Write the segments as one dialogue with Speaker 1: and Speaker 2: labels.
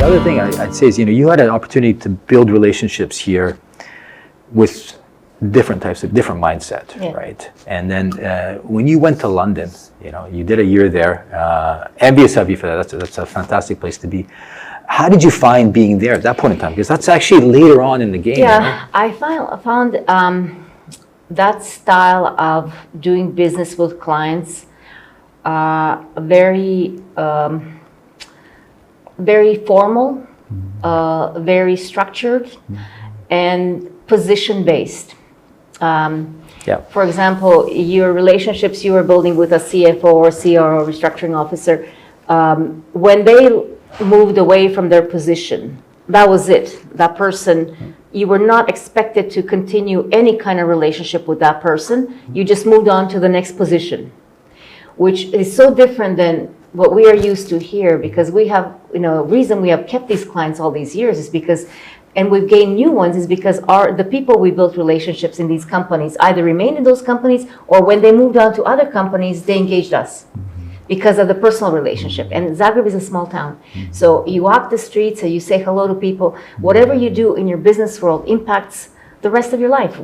Speaker 1: the other thing I'd say is, you had an opportunity to build relationships here with different types of different mindset, right? And then when you went to London, you did a year there. Envious of you for that. That's a fantastic place to be. How did you find being there at that point in time? Because that's actually later on in the game.
Speaker 2: Yeah, I found that style of doing business with clients very formal, very structured, and position-based. For example, your relationships you were building with a CFO or CRO, restructuring officer, when they moved away from their position, that was it. That person, you were not expected to continue any kind of relationship with that person. You just moved on to the next position, which is so different than what we are used to here, because we have, reason we have kept these clients all these years is because, and we've gained new ones, is because the people we built relationships in these companies either remained in those companies, or when they moved on to other companies, they engaged us because of the personal relationship. And Zagreb is a small town. So you walk the streets and you say hello to people. Whatever you do in your business world impacts the rest of your life,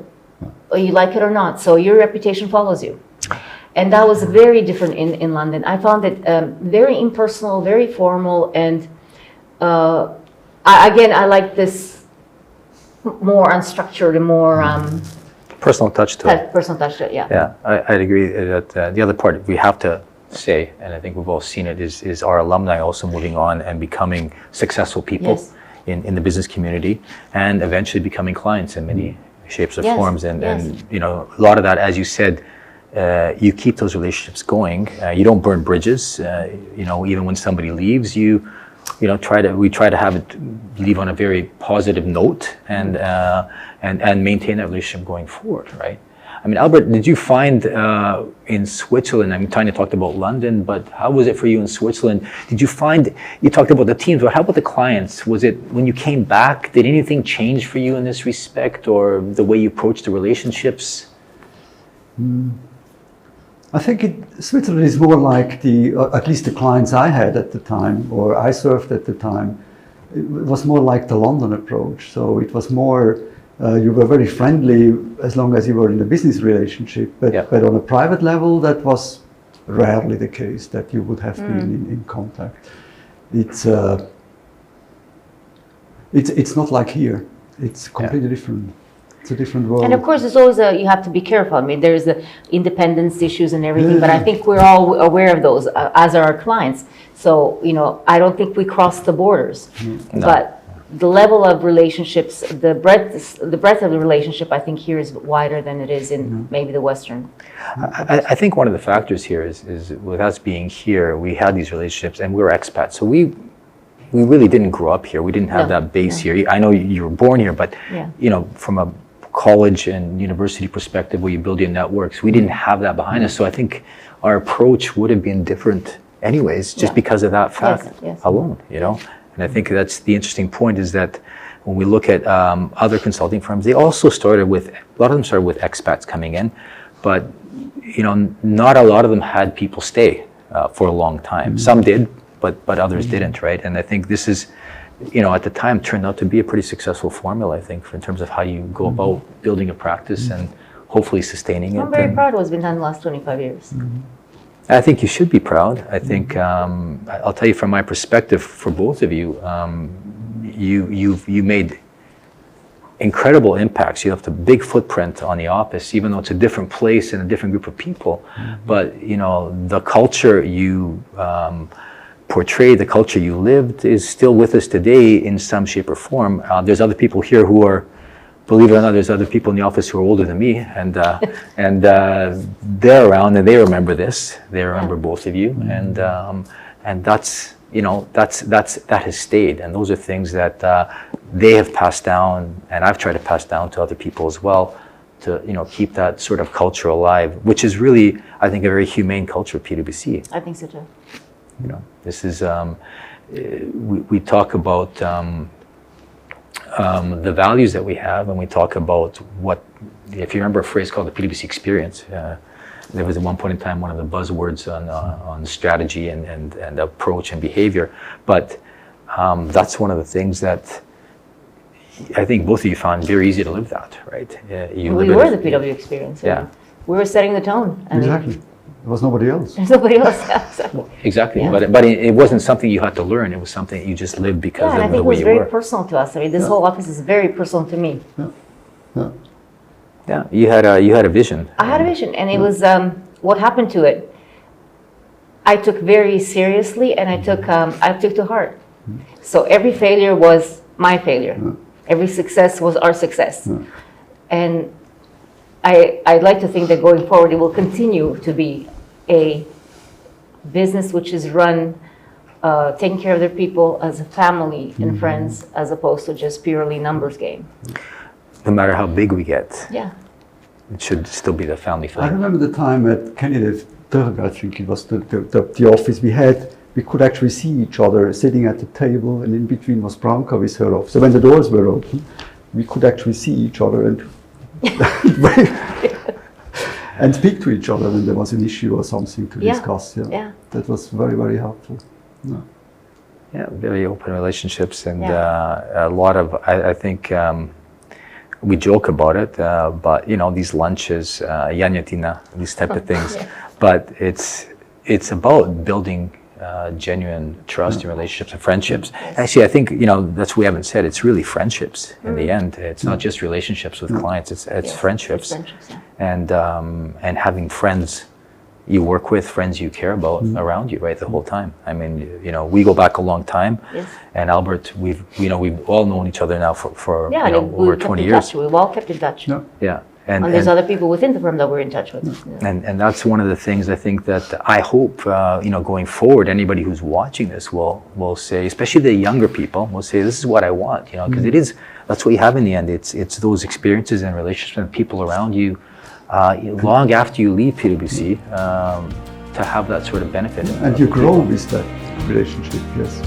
Speaker 2: or you like it or not. So your reputation follows you. And that was very different in London. I found it very impersonal, very formal, and I like this more unstructured and more
Speaker 1: personal touch to it.
Speaker 2: Personal touch to it, yeah.
Speaker 1: Yeah, I'd agree that the other part we have to say, and I think we've all seen it, is our alumni also moving on and becoming successful people in the business community, and eventually becoming clients in many shapes or forms. And a lot of that, as you said, you keep those relationships going. You don't burn bridges. Even when somebody leaves, we try to have it leave on a very positive note and maintain that relationship going forward, right? I mean, Albert, did you find in Switzerland, I'm trying to talk about London, but how was it for you in Switzerland? Did you find, you talked about the teams, but how about the clients? Was it, when you came back, did anything change for you in this respect, or the way you approached the relationships?
Speaker 3: I think Switzerland is more like at least the clients I had at the time, or I served at the time, it was more like the London approach. So it was more, you were very friendly as long as you were in a business relationship, but on a private level, that was rarely the case, that you would have been in contact. It's not like here. It's completely different. It's a different world.
Speaker 2: And of course, there's always you have to be careful. I mean, there's the independence issues and everything, but I think we're all aware of those, as are our clients. So, I don't think we cross the borders. But the level of relationships, the breadth of the relationship, I think here is wider than it is in maybe the Western.
Speaker 1: I think one of the factors here is with us being here, we had these relationships and we were expats. So we really didn't grow up here. We didn't have that base here. I know you were born here, but from a college and university perspective where you build your networks, we didn't have that behind us. So I think our approach would have been different anyways, just because of that fact alone, And I think that's the interesting point, is that when we look at other consulting firms, they also a lot of them started with expats coming in, but not a lot of them had people stay for a long time. Some did, but others didn't, right? And I think this is, at the time turned out to be a pretty successful formula, I think, in terms of how you go about building a practice and hopefully sustaining it.
Speaker 2: I'm very proud of what's been done in the last 25 years.
Speaker 1: I think you should be proud. I think, I'll tell you from my perspective, for both of you, you made incredible impacts. You left a big footprint on the office, even though it's a different place and a different group of people. But, the culture you portrayed, the culture you lived, is still with us today in some shape or form. There's other people here who are, believe it or not, there's other people in the office who are older than me, and they're around and they remember this. They remember both of you, and that's that has stayed. And those are things that they have passed down, and I've tried to pass down to other people as well, to keep that sort of culture alive, which is really, I think, a very humane culture at PwC.
Speaker 2: I think so too.
Speaker 1: This is we talk about the values that we have, and we talk about what, if you remember a phrase called the PwC experience, there was at one point in time one of the buzzwords on strategy and approach and behavior, but that's one of the things that I think both of you found very easy to live that, right?
Speaker 2: We were the PW experience.
Speaker 1: Yeah.
Speaker 2: We were setting the tone.
Speaker 3: Exactly. There was nobody else.
Speaker 2: There's nobody else. Yeah, exactly.
Speaker 1: Exactly.
Speaker 2: Yeah.
Speaker 1: But it wasn't something you had to learn. It was something that you just lived because
Speaker 2: Yeah, and I
Speaker 1: of
Speaker 2: think
Speaker 1: the
Speaker 2: it
Speaker 1: way
Speaker 2: was
Speaker 1: you
Speaker 2: very
Speaker 1: were.
Speaker 2: personal to us. I mean, this whole office is very personal to me.
Speaker 1: Yeah, you had a vision.
Speaker 2: I had a vision, and it was what happened to it. I took very seriously, and I took to heart. So every failure was my failure. Every success was our success. And I'd like to think that going forward, it will continue to be a business which is run, taking care of their people as a family and friends, as opposed to just purely numbers game.
Speaker 1: No matter how big we get,
Speaker 2: Yeah.
Speaker 1: it should still be the family
Speaker 3: I
Speaker 1: feeling.
Speaker 3: remember the time at Kennedy, I think it was the office we had. We could actually see each other sitting at the table, and in between was Branka with her office. So when the doors were open, we could actually see each other and and speak to each other when there was an issue or something to discuss.
Speaker 2: Yeah.
Speaker 3: That was very, very helpful.
Speaker 1: Yeah, very open relationships, and a lot of, I think, we joke about it, but you know, these lunches, janjetina, these type of things. But it's about building genuine trust and relationships and friendships. Actually, I think, you know, that's what we haven't said. It's really friendships in the end. It's not just relationships with clients. It's friendships. And having friends you work with, friends you care about around you, right, the whole time. I mean, you know, we go back a long time, and Albert, we've all known each other now for over 20 years.
Speaker 2: We've all kept in touch.
Speaker 1: Yeah.
Speaker 2: And there's other people within the firm that we're in touch with.
Speaker 1: And that's one of the things I think that I hope, going forward, anybody who's watching this will say, especially the younger people, will say, this is what I want, because that's what you have in the end. It's those experiences and relationships and people around you, long after you leave PwC, to have that sort of benefit.
Speaker 3: And you grow with that relationship, yes.